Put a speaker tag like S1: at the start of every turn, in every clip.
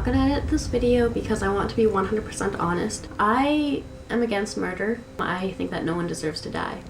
S1: not gonna edit this video because I want to be 100% honest. I am against murder. I think that no one deserves to die.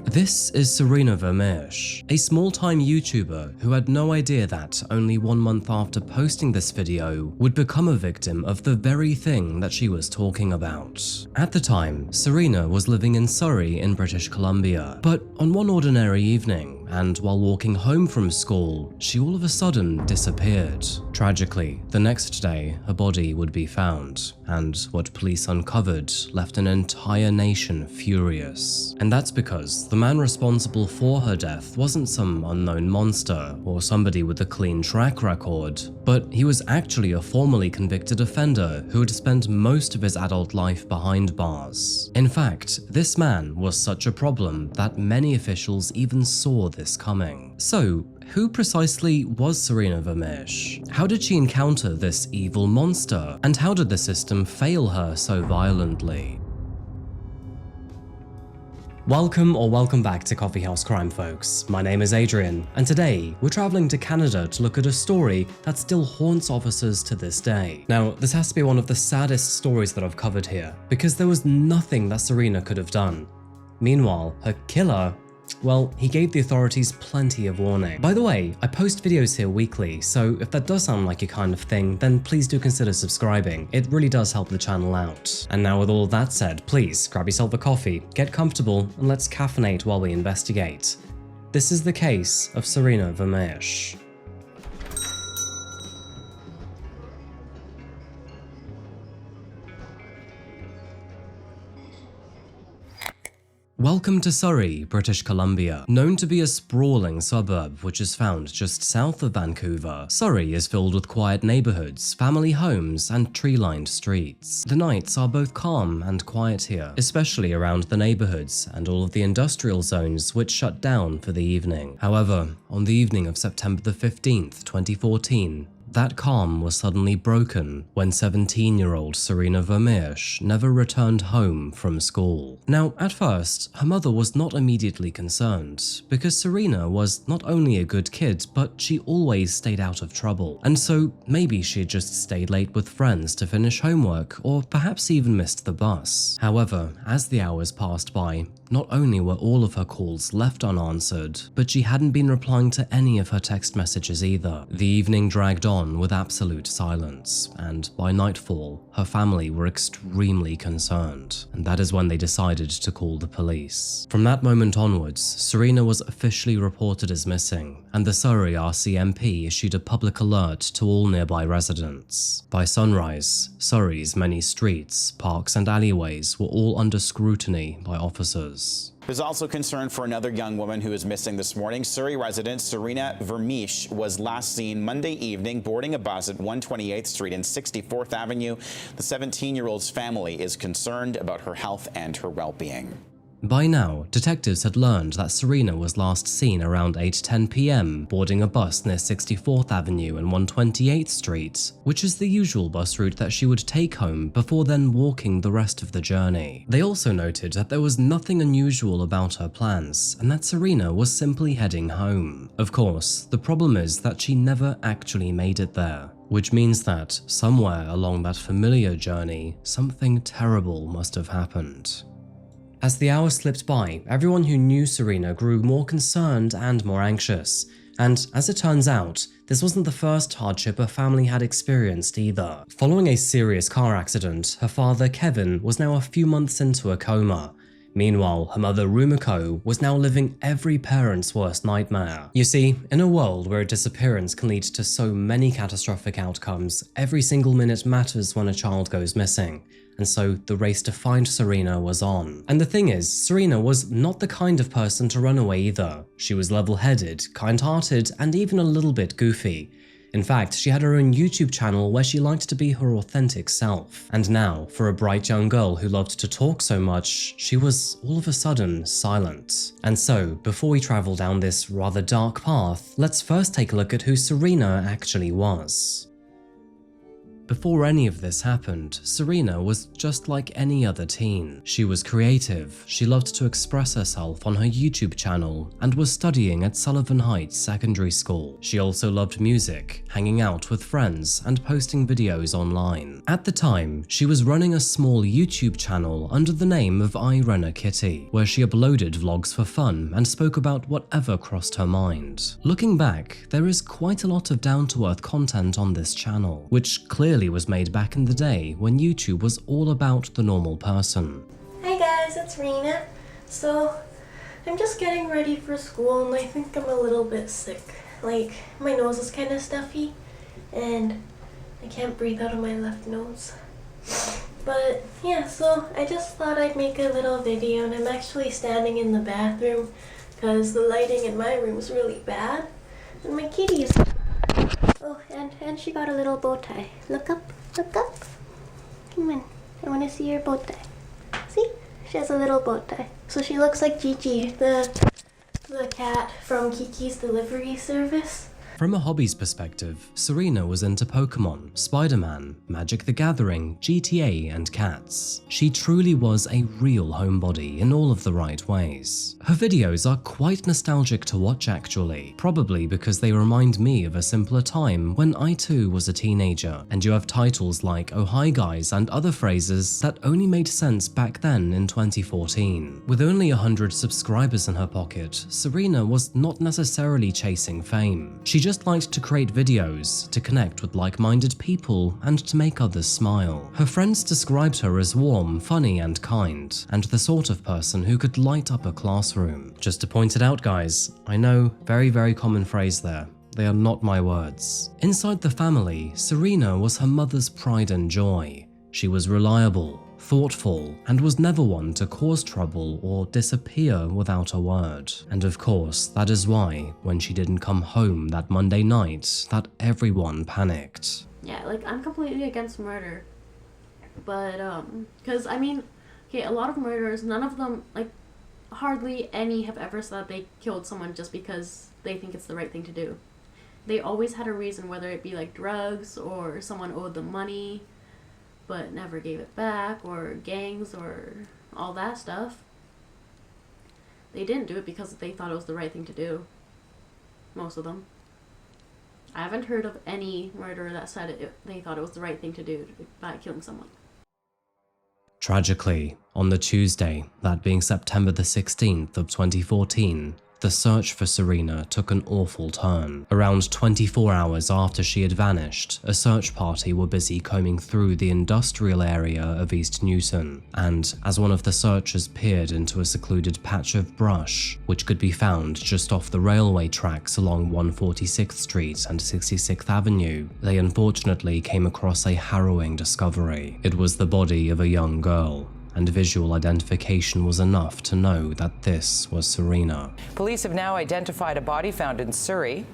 S2: This is Serena Vermeersch, a small-time YouTuber who had no idea that only 1 month after posting this video would become a victim of the very thing that she was talking about. At the time, Serena was living in Surrey in British Columbia, but on one ordinary evening, and while walking home from school, she all of a sudden disappeared. Tragically, the next day, her body would be found, and what police uncovered left an entire nation furious. And that's because the man responsible for her death wasn't some unknown monster or somebody with a clean track record, but he was actually a formerly convicted offender who had spent most of his adult life behind bars. In fact, this man was such a problem that many officials even saw this coming. So, who precisely was Serena Vermeersch? How did she encounter this evil monster? And how did the system fail her so violently? Welcome back to Coffeehouse Crime, folks. My name is Adrian, and today we're traveling to Canada to look at a story that still haunts officers to this day. Now, this has to be one of the saddest stories that I've covered here, because there was nothing that Serena could have done. Meanwhile, her killer, well, he gave the authorities plenty of warning. By the way, I post videos here weekly, so if that does sound like your kind of thing, then please do consider subscribing. It really does help the channel out. And now with all of that said, please grab yourself a coffee, get comfortable, and let's caffeinate while we investigate. This is the case of Serena Vermeersch. Welcome to Surrey, British Columbia. Known to be a sprawling suburb which is found just south of Vancouver, Surrey is filled with quiet neighborhoods, family homes, and tree-lined streets. The nights are both calm and quiet here, especially around the neighborhoods and all of the industrial zones which shut down for the evening. However, on the evening of September the 15th, 2014, that calm was suddenly broken when 17-year-old Serena Vermeersch never returned home from school. Now, at first, her mother was not immediately concerned, because Serena was not only a good kid, but she always stayed out of trouble. And so maybe she had just stayed late with friends to finish homework, or perhaps even missed the bus. However, as the hours passed by, not only were all of her calls left unanswered, but she hadn't been replying to any of her text messages either. The evening dragged on with absolute silence, and by nightfall, her family were extremely concerned, and that is when they decided to call the police. From that moment onwards, Serena was officially reported as missing, and the Surrey RCMP issued a public alert to all nearby residents. By sunrise, Surrey's many streets, parks, and alleyways were all under scrutiny by officers.
S3: There's also concern for another young woman who is missing this morning. Surrey resident Serena Vermeersch was last seen Monday evening boarding a bus at 128th Street and 64th Avenue. The 17-year-old's family is concerned about her health and her well-being.
S2: By now, detectives had learned that Serena was last seen around 8:10 p.m. boarding a bus near 64th Avenue and 128th Street, which is the usual bus route that she would take home before then walking the rest of the journey. They also noted that there was nothing unusual about her plans and that Serena was simply heading home. Of course, the problem is that she never actually made it there, which means that somewhere along that familiar journey, something terrible must have happened. As the hours slipped by, everyone who knew Serena grew more concerned and more anxious. And as it turns out, this wasn't the first hardship her family had experienced either. Following a serious car accident, her father, Kevin, was now a few months into a coma. Meanwhile, her mother, Rumiko, was now living every parent's worst nightmare. You see, in a world where a disappearance can lead to so many catastrophic outcomes, every single minute matters when a child goes missing. And so the race to find Serena was on. And the thing is, Serena was not the kind of person to run away either. She was level-headed, kind-hearted, and even a little bit goofy. In fact, she had her own YouTube channel where she liked to be her authentic self. And now, for a bright young girl who loved to talk so much, she was all of a sudden silent. And so, before we travel down this rather dark path, let's first take a look at who Serena actually was. Before any of this happened, Serena was just like any other teen. She was creative, she loved to express herself on her YouTube channel, and was studying at Sullivan Heights Secondary School. She also loved music, hanging out with friends, and posting videos online. At the time, she was running a small YouTube channel under the name of iRunnerKitty, where she uploaded vlogs for fun and spoke about whatever crossed her mind. Looking back, there is quite a lot of down-to-earth content on this channel, which clearly was made back in the day when YouTube was all about the normal person.
S1: Hi guys, it's Serena. So, I'm just getting ready for school and I think I'm a little bit sick. Like, my nose is kind of stuffy and I can't breathe out of my left nose. But yeah, so I just thought I'd make a little video, and I'm actually standing in the bathroom because the lighting in my room is really bad. And my kitty is... Oh, and she got a little bow tie. Look up, look up. Come on, I want to see your bow tie. See? She has a little bow tie. So she looks like Gigi, the cat from Kiki's Delivery Service.
S2: From a hobbies perspective, Serena was into Pokemon, Spider-Man, Magic the Gathering, GTA, and cats. She truly was a real homebody in all of the right ways. Her videos are quite nostalgic to watch actually, probably because they remind me of a simpler time when I too was a teenager, and you have titles like "Oh hi guys" and other phrases that only made sense back then in 2014. With only 100 subscribers in her pocket, Serena was not necessarily chasing fame. She just liked to create videos, to connect with like-minded people, and to make others smile. Her friends described her as warm, funny, and kind, and the sort of person who could light up a classroom. Just to point it out, guys, I know, very common phrase there. They are not my words. Inside the family, Serena was her mother's pride and joy. She was reliable, thoughtful, and was never one to cause trouble or disappear without a word. And of course, that is why, when she didn't come home that Monday night, that everyone panicked.
S1: Yeah, like, I'm completely against murder. But, because, I mean, okay, a lot of murderers, none of them, like, hardly any have ever said they killed someone just because they think it's the right thing to do. They always had a reason, whether it be, like, drugs, or someone owed them money, but never gave it back, or gangs, or all that stuff. They didn't do it because they thought it was the right thing to do. Most of them. I haven't heard of any murderer that said they thought it was the right thing to do by killing someone.
S2: Tragically, on the Tuesday, that being September the 16th of 2014, the search for Serena took an awful turn. Around 24 hours after she had vanished, a search party were busy combing through the industrial area of East Newton, and as one of the searchers peered into a secluded patch of brush, which could be found just off the railway tracks along 146th Street and 66th Avenue, they unfortunately came across a harrowing discovery. It was the body of a young girl, and visual identification was enough to know that this was Serena.
S4: Police have now identified a body found in Surrey.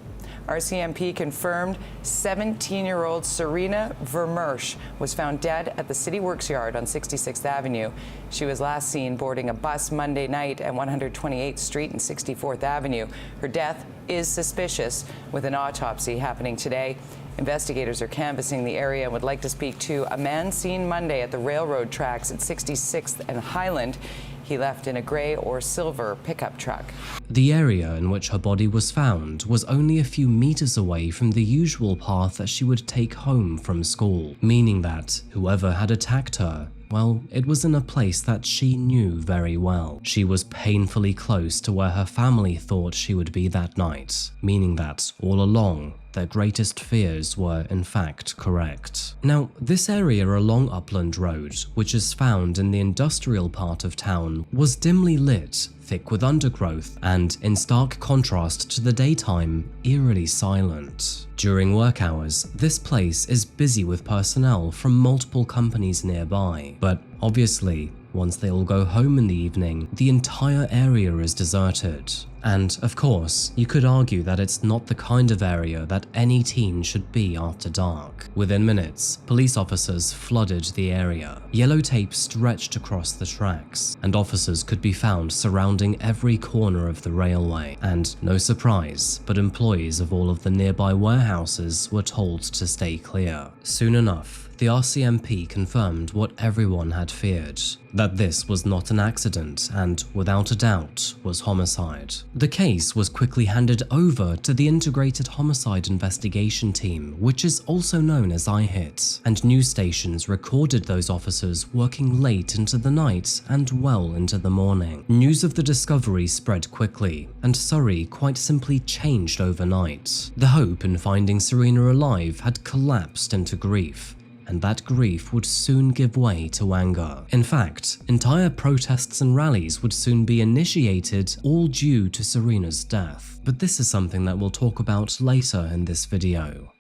S4: RCMP confirmed 17-year-old Serena Vermeersch was found dead at the City Works yard on 66th Avenue. She was last seen boarding a bus Monday night at 128th Street and 64th Avenue. Her death is suspicious, with an autopsy happening today. Investigators are canvassing the area and would like to speak to a man seen Monday at the railroad tracks at 66th and Highland. He left in a grey or silver pickup truck.
S2: The area in which her body was found was only a few meters away from the usual path that she would take home from school, meaning that whoever had attacked her, well, it was in a place that she knew very well. She was painfully close to where her family thought she would be that night, meaning that, all along, their greatest fears were in fact correct. Now, this area along Upland Road, which is found in the industrial part of town, was dimly lit, thick with undergrowth, and, in stark contrast to the daytime, eerily silent. During work hours, this place is busy with personnel from multiple companies nearby, but obviously, once they all go home in the evening, the entire area is deserted. And of course, you could argue that it's not the kind of area that any teen should be after dark. Within minutes, police officers flooded the area. Yellow tape stretched across the tracks, and officers could be found surrounding every corner of the railway. And no surprise, but employees of all of the nearby warehouses were told to stay clear. Soon enough, the RCMP confirmed what everyone had feared, that this was not an accident and, without a doubt, was homicide. The case was quickly handed over to the Integrated Homicide Investigation Team, which is also known as IHIT, and news stations recorded those officers working late into the night and well into the morning. News of the discovery spread quickly, and Surrey quite simply changed overnight. The hope in finding Serena alive had collapsed into grief, and that grief would soon give way to anger. In fact, entire protests and rallies would soon be initiated, all due to Serena's death. But this is something that we'll talk about later in this video.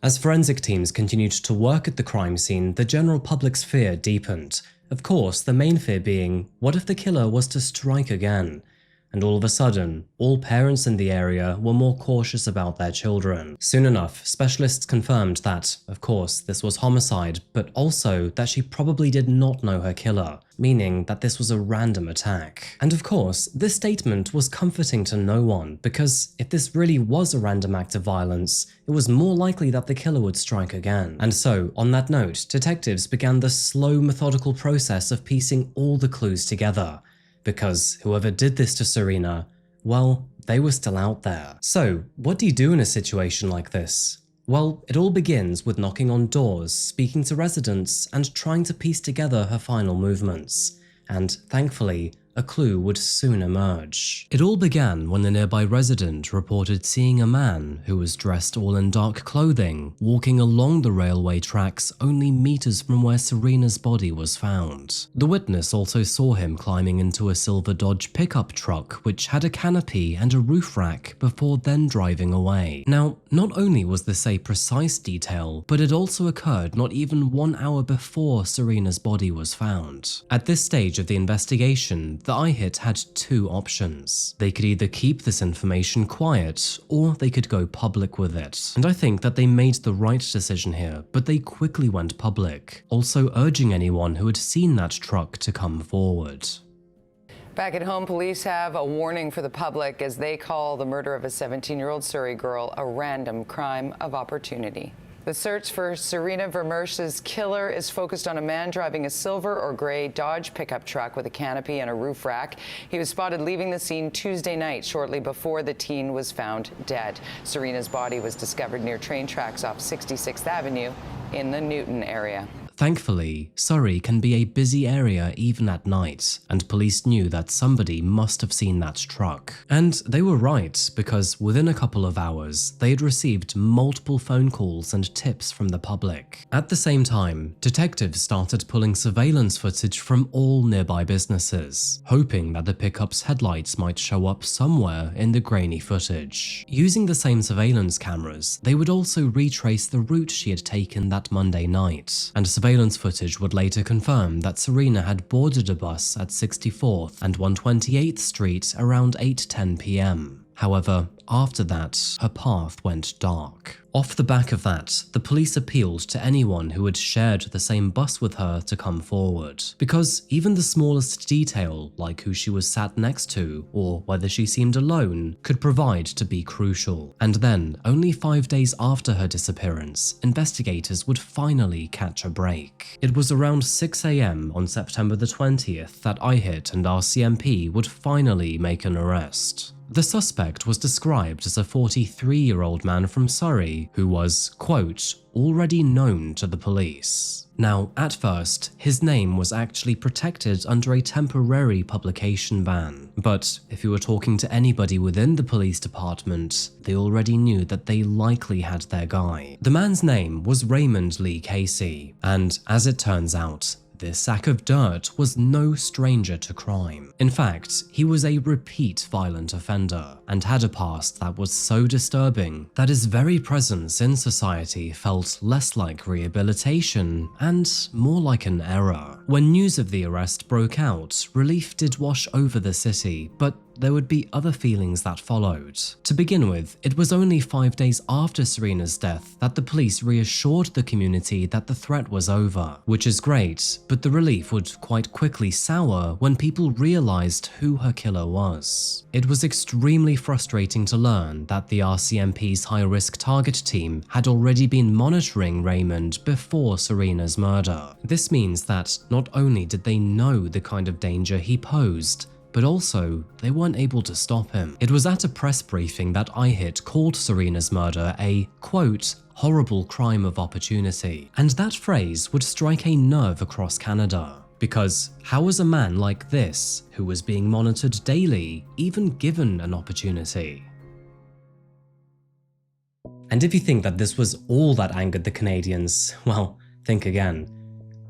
S2: As forensic teams continued to work at the crime scene, the general public's fear deepened. Of course, the main fear being, what if the killer was to strike again? And all of a sudden, all parents in the area were more cautious about their children. Soon enough, specialists confirmed that, of course, this was homicide, but also that she probably did not know her killer, meaning that this was a random attack. And of course, this statement was comforting to no one, because if this really was a random act of violence, it was more likely that the killer would strike again. And so, on that note, detectives began the slow, methodical process of piecing all the clues together. Because whoever did this to Serena, well, they were still out there. So, what do you do in a situation like this? Well, it all begins with knocking on doors, speaking to residents, and trying to piece together her final movements. And thankfully, a clue would soon emerge. It all began when a nearby resident reported seeing a man who was dressed all in dark clothing walking along the railway tracks only meters from where Serena's body was found. The witness also saw him climbing into a silver Dodge pickup truck which had a canopy and a roof rack before then driving away. Now, not only was this a precise detail, but it also occurred not even 1 hour before Serena's body was found. At this stage of the investigation, the IHIT had two options. They could either keep this information quiet, or they could go public with it. And I think that they made the right decision here, but they quickly went public, also urging anyone who had seen that truck to come forward.
S4: Back at home, police have a warning for the public as they call the murder of a 17-year-old Surrey girl a random crime of opportunity. The search for Serena Vermeersch's killer is focused on a man driving a silver or gray Dodge pickup truck with a canopy and a roof rack. He was spotted leaving the scene Tuesday night, shortly before the teen was found dead. Serena's body was discovered near train tracks off 66th Avenue in the Newton area.
S2: Thankfully, Surrey can be a busy area even at night, and police knew that somebody must have seen that truck. And they were right, because within a couple of hours, they had received multiple phone calls and tips from the public. At the same time, detectives started pulling surveillance footage from all nearby businesses, hoping that the pickup's headlights might show up somewhere in the grainy footage. Using the same surveillance cameras, they would also retrace the route she had taken that Monday night, and surveillance footage would later confirm that Serena had boarded a bus at 64th and 128th Street around 8:10 p.m. However, after that, her path went dark. Off the back of that, the police appealed to anyone who had shared the same bus with her to come forward, because even the smallest detail, like who she was sat next to or whether she seemed alone, could provide to be crucial. And then, only 5 days after her disappearance, investigators would finally catch a break. It was around 6 a.m. on September the 20th that IHIT and RCMP would finally make an arrest. The suspect was described as a 43-year-old man from Surrey who was, quote, already known to the police. Now, at first, his name was actually protected under a temporary publication ban. But if you were talking to anybody within the police department, they already knew that they likely had their guy. The man's name was Raymond Lee Caissie, and as it turns out, this sack of dirt was no stranger to crime. In fact, he was a repeat violent offender and had a past that was so disturbing that his very presence in society felt less like rehabilitation and more like an error. When news of the arrest broke out, relief did wash over the city, but there would be other feelings that followed. To begin with, it was only 5 days after Serena's death that the police reassured the community that the threat was over, which is great, but the relief would quite quickly sour when people realized who her killer was. It was extremely frustrating to learn that the RCMP's high-risk target team had already been monitoring Raymond before Serena's murder. This means that not only did they know the kind of danger he posed, but also they weren't able to stop him. It was at a press briefing that iHit called Serena's murder a, quote, horrible crime of opportunity. And that phrase would strike a nerve across Canada. Because how was a man like this, who was being monitored daily, even given an opportunity? And if you think that this was all that angered the Canadians, well, think again.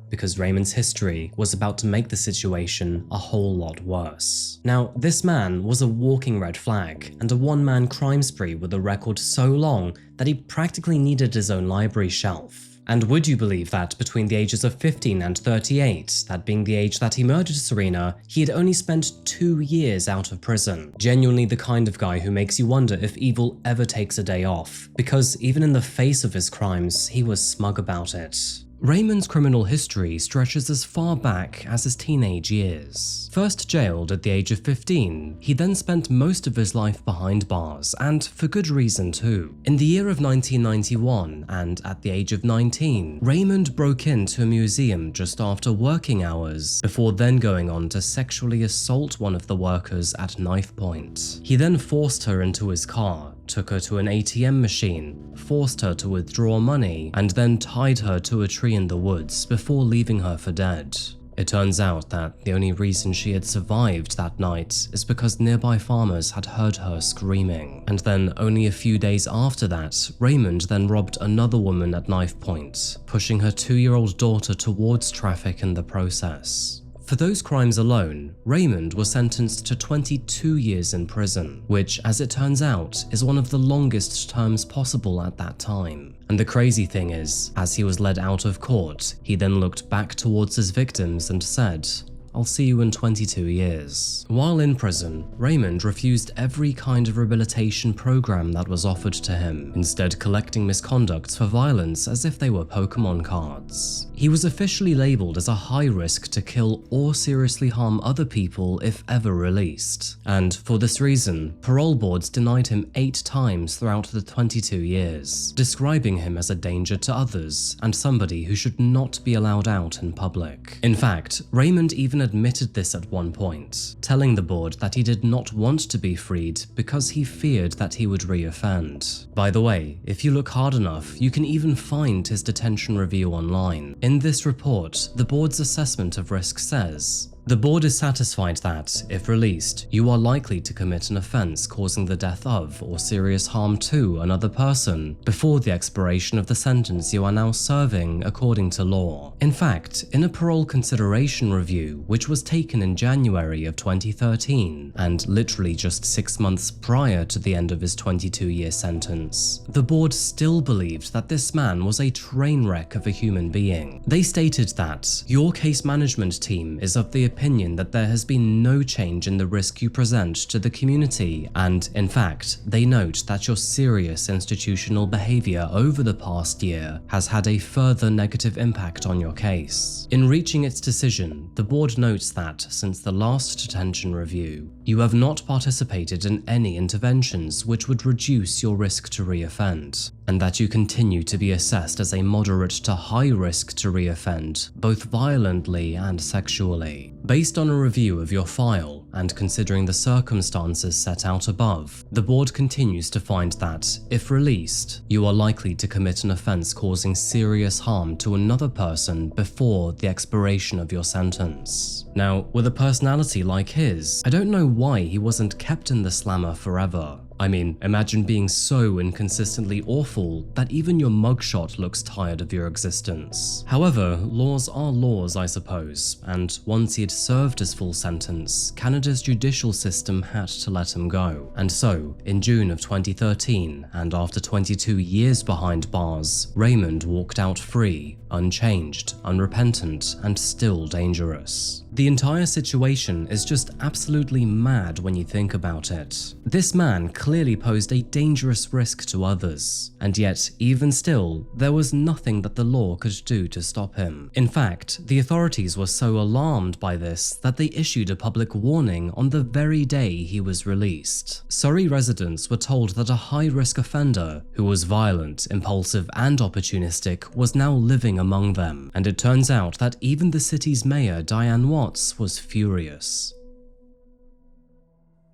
S2: Because Raymond's history was about to make the situation a whole lot worse. Now, this man was a walking red flag and a one-man crime spree with a record so long that he practically needed his own library shelf. And would you believe that between the ages of 15 and 38, that being the age that he murdered Serena, he had only spent 2 years out of prison? Genuinely the kind of guy who makes you wonder if evil ever takes a day off, because even in the face of his crimes, he was smug about it. Raymond's criminal history stretches as far back as his teenage years. First jailed at the age of 15, he then spent most of his life behind bars, and for good reason too. In the year of 1991, and at the age of 19, Raymond broke into a museum just after working hours, before then going on to sexually assault one of the workers at knife point. He then forced her into his car, took her to an ATM machine, forced her to withdraw money, and then tied her to a tree in the woods before leaving her for dead. It turns out that the only reason she had survived that night is because nearby farmers had heard her screaming. And then only a few days after that, Raymond then robbed another woman at knife point, pushing her 2-year-old daughter towards traffic in the process. For those crimes alone, Raymond was sentenced to 22 years in prison, which, as it turns out, is one of the longest terms possible at that time. And the crazy thing is, as he was led out of court, he then looked back towards his victims and said, "I'll see you in 22 years. While in prison, Raymond refused every kind of rehabilitation program that was offered to him, instead collecting misconducts for violence as if they were Pokemon cards. He was officially labeled as a high risk to kill or seriously harm other people if ever released. And for this reason, parole boards denied him 8 times throughout the 22 years, describing him as a danger to others and somebody who should not be allowed out in public. In fact, Raymond even admitted this at one point, telling the board that he did not want to be freed because he feared that he would reoffend. By the way, if you look hard enough, you can even find his detention review online. In this report, the board's assessment of risk says, "The board is satisfied that, if released, you are likely to commit an offence causing the death of or serious harm to another person before the expiration of the sentence you are now serving according to law." In fact, in a parole consideration review, which was taken in January of 2013, and literally just 6 months prior to the end of his 22-year sentence, the board still believed that this man was a train wreck of a human being. They stated that, "Your case management team is of the opinion that there has been no change in the risk you present to the community, and in fact, they note that your serious institutional behavior over the past year has had a further negative impact on your case." In reaching its decision, the board notes that since the last detention review, you have not participated in any interventions which would reduce your risk to reoffend, and that you continue to be assessed as a moderate to high risk to reoffend, both violently and sexually. Based on a review of your file, and considering the circumstances set out above, the board continues to find that, if released, you are likely to commit an offence causing serious harm to another person before the expiration of your sentence. Now, with a personality like his, I don't know why he wasn't kept in the slammer forever. I mean, imagine being so inconsistently awful that even your mugshot looks tired of your existence. However, laws are laws, I suppose, and once he had served his full sentence, Canada's judicial system had to let him go. And so, in June of 2013, and after 22 years behind bars, Raymond walked out free, unchanged, unrepentant, and still dangerous. The entire situation is just absolutely mad when you think about it. This man clearly posed a dangerous risk to others, and yet, even still, there was nothing that the law could do to stop him. In fact, the authorities were so alarmed by this that they issued a public warning on the very day he was released. Surrey residents were told that a high-risk offender, who was violent, impulsive, and opportunistic, was now living among them, and it turns out that even the city's mayor, Diane Watts, was furious.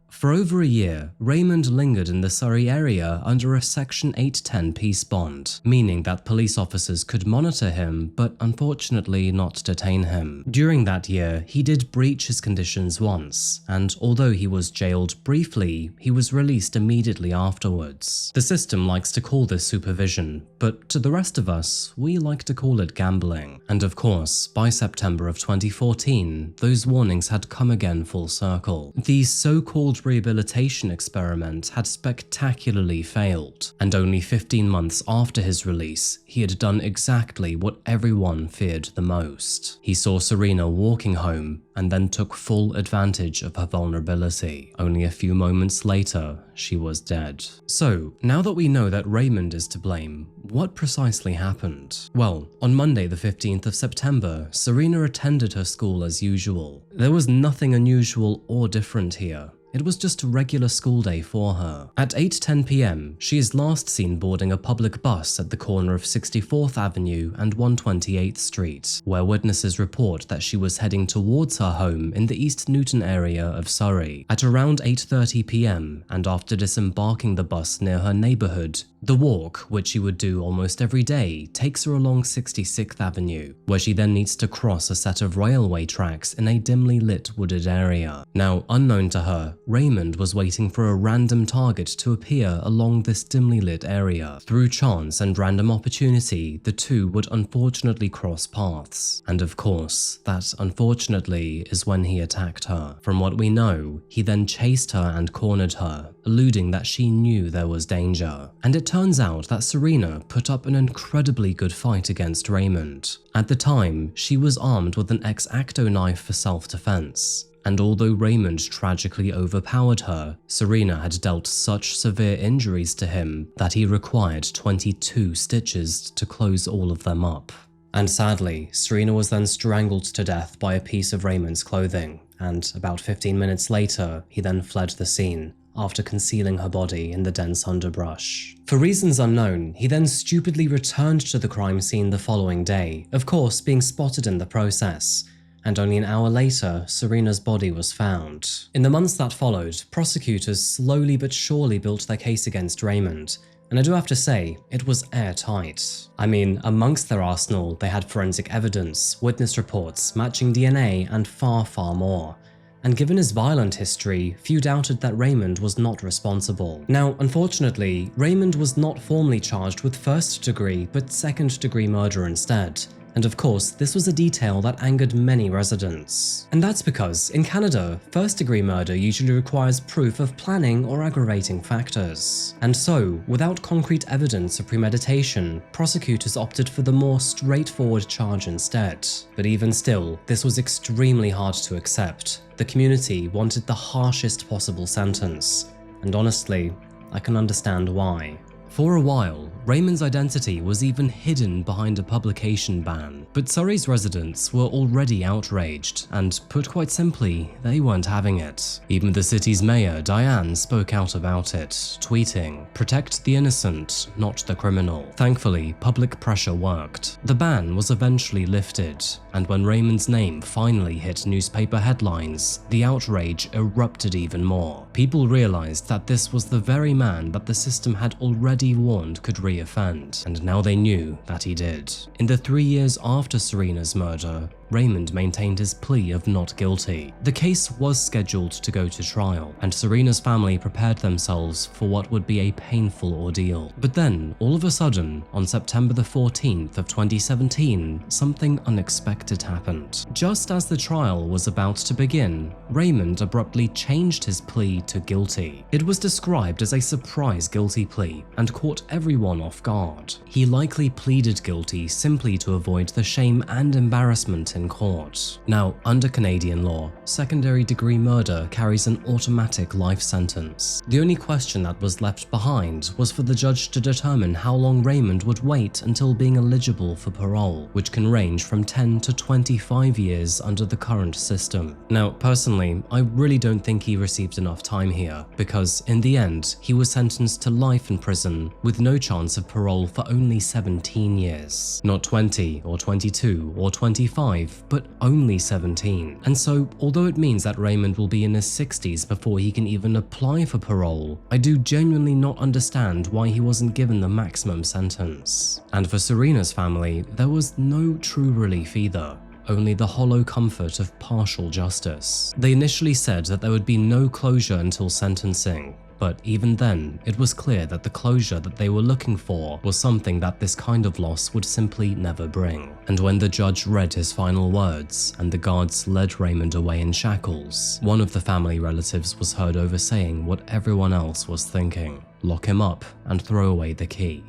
S2: For over a year, Raymond lingered in the Surrey area under a Section 810 peace bond, meaning that police officers could monitor him but unfortunately not detain him. During that year, he did breach his conditions once, and although he was jailed briefly, he was released immediately afterwards. The system likes to call this supervision, but to the rest of us, we like to call it gambling. And of course, by September of 2014, those warnings had come again full circle. These so-called rehabilitation experiment had spectacularly failed, and only 15 months after his release, he had done exactly what everyone feared the most. He saw Serena walking home and then took full advantage of her vulnerability. Only a few moments later, she was dead. So, now that we know that Raymond is to blame, what precisely happened? Well, on Monday the 15th of September, Serena attended her school as usual. There was nothing unusual or different here. It was just a regular school day for her. At 8:10 p.m, she is last seen boarding a public bus at the corner of 64th Avenue and 128th Street, where witnesses report that she was heading towards her home in the East Newton area of Surrey. At around 8:30 p.m, and after disembarking the bus near her neighbourhood, the walk, which she would do almost every day, takes her along 66th Avenue, where she then needs to cross a set of railway tracks in a dimly lit wooded area. Now, unknown to her, Raymond was waiting for a random target to appear along this dimly lit area. Through chance and random opportunity, the two would unfortunately cross paths. And of course, that unfortunately is when he attacked her. From what we know, he then chased her and cornered her, alluding that she knew there was danger. And it turns out that Serena put up an incredibly good fight against Raymond. At the time, she was armed with an X-Acto knife for self-defense. And although Raymond tragically overpowered her, Serena had dealt such severe injuries to him that he required 22 stitches to close all of them up. And sadly, Serena was then strangled to death by a piece of Raymond's clothing, and about 15 minutes later, he then fled the scene, after concealing her body in the dense underbrush. For reasons unknown, he then stupidly returned to the crime scene the following day, of course being spotted in the process. And only an hour later, Serena's body was found. In the months that followed, prosecutors slowly but surely built their case against Raymond, and I do have to say, it was airtight. I mean, amongst their arsenal, they had forensic evidence, witness reports, matching DNA, and far, far more. And given his violent history, few doubted that Raymond was not responsible. Now, unfortunately, Raymond was not formally charged with first-degree, but second-degree murder instead. And of course, this was a detail that angered many residents. And that's because, in Canada, first-degree murder usually requires proof of planning or aggravating factors. And so, without concrete evidence of premeditation, prosecutors opted for the more straightforward charge instead. But even still, this was extremely hard to accept. The community wanted the harshest possible sentence. And honestly, I can understand why. For a while, Raymond's identity was even hidden behind a publication ban, but Surrey's residents were already outraged, and put quite simply, they weren't having it. Even the city's mayor, Diane, spoke out about it, tweeting, "Protect the innocent, not the criminal." Thankfully, public pressure worked. The ban was eventually lifted, and when Raymond's name finally hit newspaper headlines, the outrage erupted even more. People realized that this was the very man that the system had already warned could reoffend, and now they knew that he did. In the 3 years after Serena's murder, Raymond maintained his plea of not guilty. The case was scheduled to go to trial, and Serena's family prepared themselves for what would be a painful ordeal. But then, all of a sudden, on September the 14th of 2017, something unexpected happened. Just as the trial was about to begin, Raymond abruptly changed his plea to guilty. It was described as a surprise guilty plea and caught everyone off guard. He likely pleaded guilty simply to avoid the shame and embarrassment in court. Now, under Canadian law, secondary-degree murder carries an automatic life sentence. The only question that was left behind was for the judge to determine how long Raymond would wait until being eligible for parole, which can range from 10 to 25 years under the current system. Now, personally, I really don't think he received enough time here, because in the end, he was sentenced to life in prison with no chance of parole for only 17 years. Not 20 or 22 or 25, but only 17. And so, although it means that Raymond will be in his 60s before he can even apply for parole, I do genuinely not understand why he wasn't given the maximum sentence. And for Serena's family, there was no true relief either. Only the hollow comfort of partial justice. They initially said that there would be no closure until sentencing, but even then, it was clear that the closure that they were looking for was something that this kind of loss would simply never bring. And when the judge read his final words and the guards led Raymond away in shackles, one of the family relatives was heard over saying what everyone else was thinking: lock him up and throw away the key.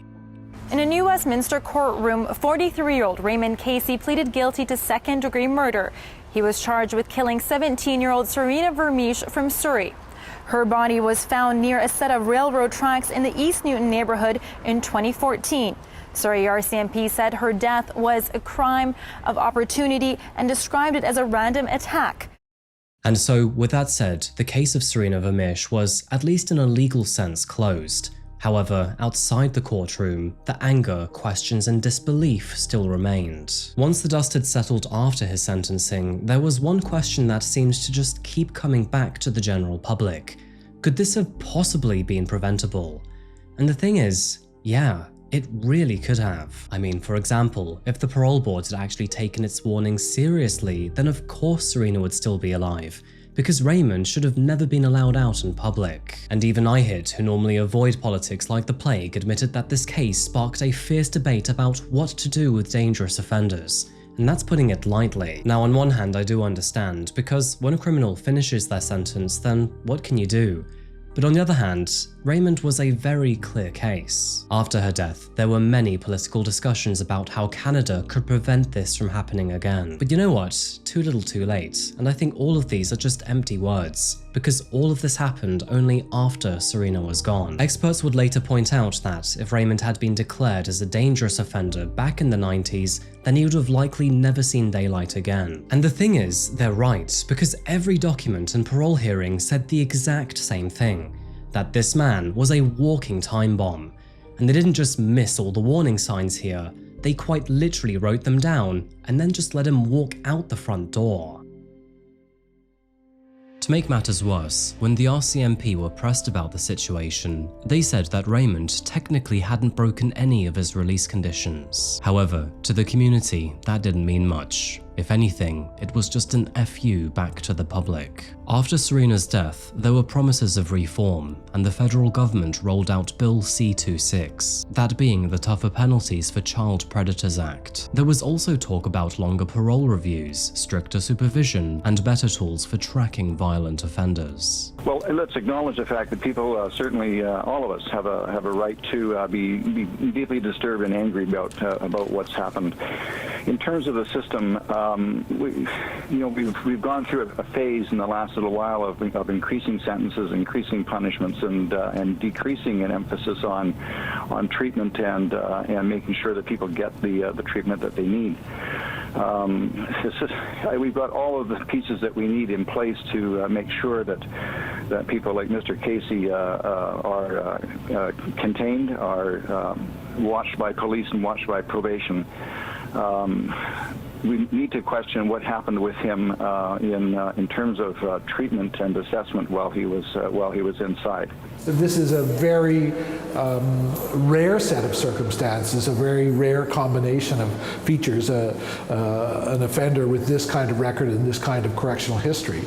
S5: In a New Westminster courtroom, 43-year-old Raymond Caissie pleaded guilty to second-degree murder. He was charged with killing 17-year-old Serena Vermeersch from Surrey. Her body was found near a set of railroad tracks in the East Newton neighborhood in 2014. Surrey RCMP said her death was a crime of opportunity and described it as a random attack.
S2: And so, with that said, the case of Serena Vermeersch was, at least in a legal sense, closed. However, outside the courtroom, the anger, questions, and disbelief still remained. Once the dust had settled after his sentencing, there was one question that seemed to just keep coming back to the general public. Could this have possibly been preventable? And the thing is, yeah, it really could have. I mean, for example, if the parole board had actually taken its warnings seriously, then of course Serena would still be alive, because Raymond should have never been allowed out in public. And even IHIT, who normally avoid politics like the plague, admitted that this case sparked a fierce debate about what to do with dangerous offenders. And that's putting it lightly. Now, on one hand, I do understand, because when a criminal finishes their sentence, then what can you do? But on the other hand, Raymond was a very clear case. After her death, there were many political discussions about how Canada could prevent this from happening again. But you know what? Too little too late. And I think all of these are just empty words, because all of this happened only after Serena was gone. Experts would later point out that if Raymond had been declared as a dangerous offender back in the 90s, then he would have likely never seen daylight again. And the thing is, they're right, because every document and parole hearing said the exact same thing: that this man was a walking time bomb. And they didn't just miss all the warning signs here, they quite literally wrote them down and then just let him walk out the front door. To make matters worse, when the RCMP were pressed about the situation, they said that Raymond technically hadn't broken any of his release conditions. However, to the community, that didn't mean much. If anything, it was just an FU back to the public. After Serena's death, there were promises of reform, and the federal government rolled out Bill C-26, that being the Tougher Penalties for Child Predators Act. There was also talk about longer parole reviews, stricter supervision, and better tools for tracking violent offenders.
S6: Well, let's acknowledge the fact that people, certainly all of us, have a right to be deeply disturbed and angry about what's happened. In terms of the system, we've gone through a phase in the last little while of increasing sentences, increasing punishments, and decreasing an emphasis on treatment and making sure that people get the treatment that they need. We've got all of the pieces that we need in place to make sure that people like Mr. Caissie are contained, are watched by police and watched by probation. we need to question what happened with him in terms of treatment and assessment while he was inside.
S7: This is a very rare set of circumstances, a very rare combination of features. An offender with this kind of record and this kind of correctional history.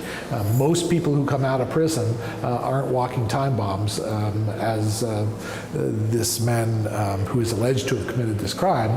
S7: Most people who come out of prison aren't walking time bombs, as this man who is alleged to have committed this crime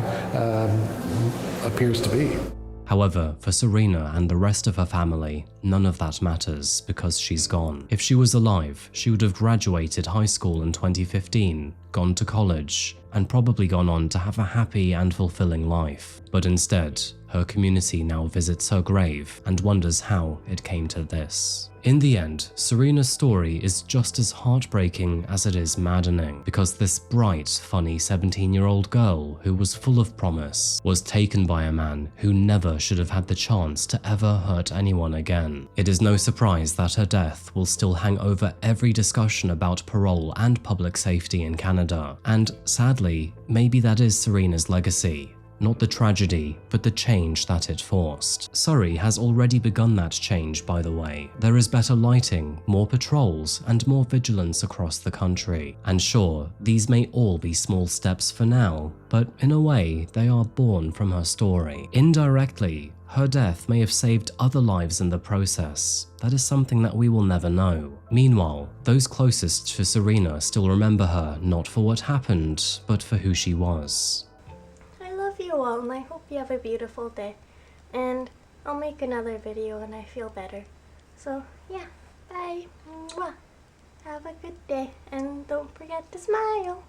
S7: appears to be.
S2: However, for Serena and the rest of her family, none of that matters because she's gone. If she was alive, she would have graduated high school in 2015, gone to college, and probably gone on to have a happy and fulfilling life. But instead, her community now visits her grave and wonders how it came to this. In the end, Serena's story is just as heartbreaking as it is maddening, because this bright, funny 17-year-old girl who was full of promise was taken by a man who never should have had the chance to ever hurt anyone again. It is no surprise that her death will still hang over every discussion about parole and public safety in Canada, and sadly, maybe that is Serena's legacy. Not the tragedy, but the change that it forced. Surrey has already begun that change, by the way. There is better lighting, more patrols, and more vigilance across the country. And sure, these may all be small steps for now, but in a way, they are born from her story. Indirectly, her death may have saved other lives in the process. That is something that we will never know. Meanwhile, those closest to Serena still remember her not for what happened, but for who she was.
S1: You all, and I hope you have a beautiful day, and I'll make another video when I feel better. So yeah, bye. Mwah. Have a good day, and don't forget to smile.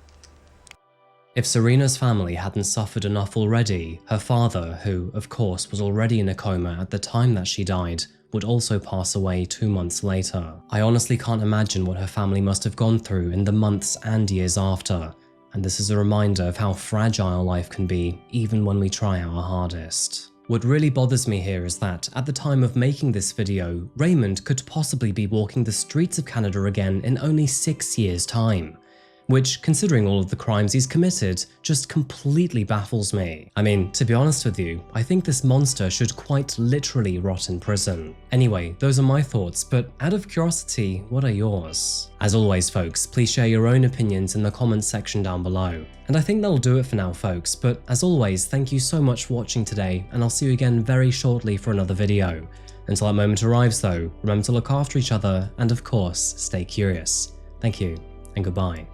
S2: If Serena's family hadn't suffered enough already, her father, who of course was already in a coma at the time that she died, would also pass away 2 months later. I honestly can't imagine what her family must have gone through in the months and years after. And this is a reminder of how fragile life can be, even when we try our hardest. What really bothers me here is that, at the time of making this video, Raymond could possibly be walking the streets of Canada again in only 6 years' time. Which, considering all of the crimes he's committed, just completely baffles me. I mean, to be honest with you, I think this monster should quite literally rot in prison. Anyway, those are my thoughts, but out of curiosity, what are yours? As always, folks, please share your own opinions in the comments section down below. And I think that'll do it for now, folks, but as always, thank you so much for watching today, and I'll see you again very shortly for another video. Until that moment arrives though, remember to look after each other, and of course, stay curious. Thank you, and goodbye.